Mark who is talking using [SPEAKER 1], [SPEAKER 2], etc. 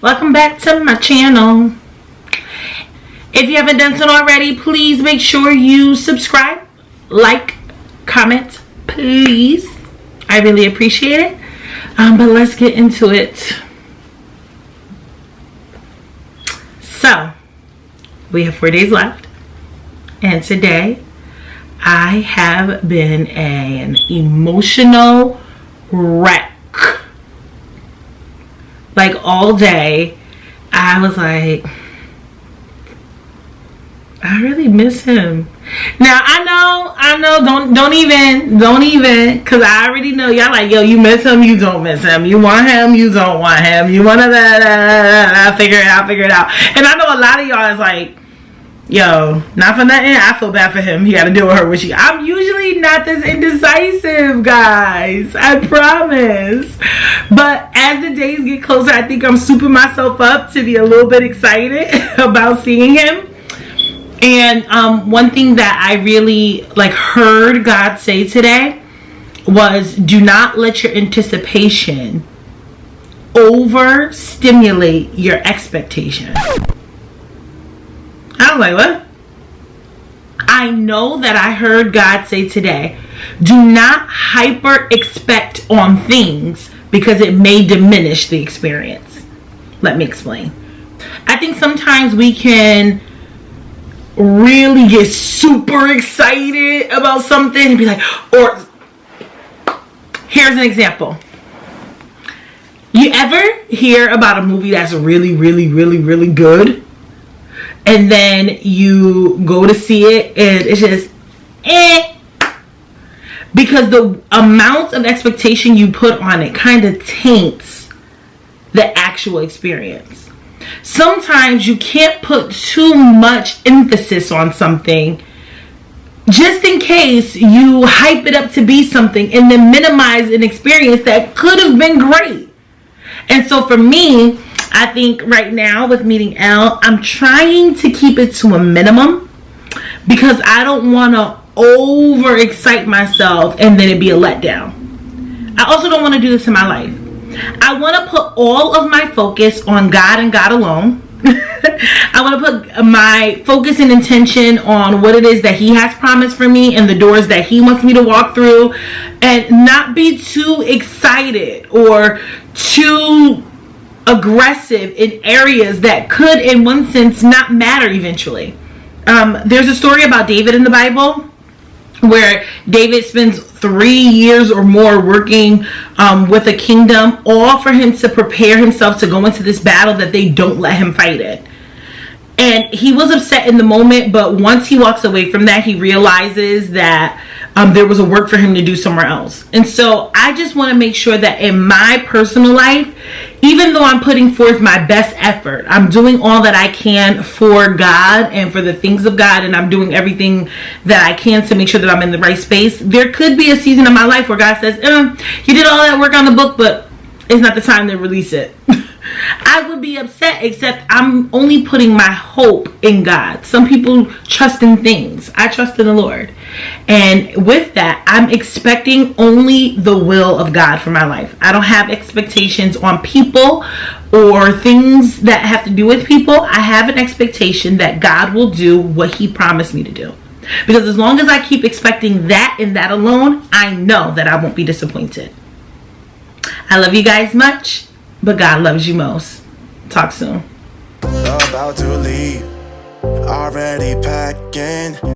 [SPEAKER 1] Welcome back to my channel. If you haven't done so already, please make sure you subscribe, like, comment, please. I really appreciate it. But let's get into it. So, we have 4 days left. And today, I have been an emotional wreck. Like all day, I was like, I really miss him. Now I know, don't even, cause I already know y'all like, yo, you miss him, you don't miss him, you want him, you don't want him, you want to figure it out. And I know a lot of y'all is like, yo, not for nothing, I feel bad for him. He got to deal with her when I'm usually not this indecisive, guys. I promise. But as the days get closer, I think I'm souping myself up to be a little bit excited about seeing him. And one thing that I really heard God say today was, do not let your anticipation overstimulate your expectation. I was like, what? I know that I heard God say today, do not hyper expect on things because it may diminish the experience. Let me explain. I think sometimes we can really get super excited about something and be like, or here's an example. You ever hear about a movie that's really good? And then you go to see it and it's just because the amount of expectation you put on it kind of taints the actual experience. Sometimes you can't put too much emphasis on something just in case you hype it up to be something and then minimize an experience that could have been great. And so for me, I think right now with meeting Elle, I'm trying to keep it to a minimum because I don't want to overexcite myself and then it be a letdown. I also don't want to do this in my life. I want to put all of my focus on God and God alone. I want to put my focus and intention on what it is that He has promised for me and the doors that He wants me to walk through, and not be too excited or too aggressive in areas that could in one sense not matter eventually. There's a story about David in the Bible where David spends 3 years or more working with a kingdom, all for him to prepare himself to go into this battle that they don't let him fight it. And he was upset in the moment, but once he walks away from that, he realizes that there was a work for him to do somewhere else. And so I just want to make sure that in my personal life, even though I'm putting forth my best effort, I'm doing all that I can for God and for the things of God, and I'm doing everything that I can to make sure that I'm in the right space. There could be a season of my life where God says, you did all that work on the book, but it's not the time to release it. I would be upset, except I'm only putting my hope in God. Some people trust in things. I trust in the Lord. And with that, I'm expecting only the will of God for my life. I don't have expectations on people or things that have to do with people. I have an expectation that God will do what He promised me to do. Because as long as I keep expecting that and that alone, I know that I won't be disappointed. I love you guys much, but God loves you most. Talk soon.
[SPEAKER 2] About to leave, already packing.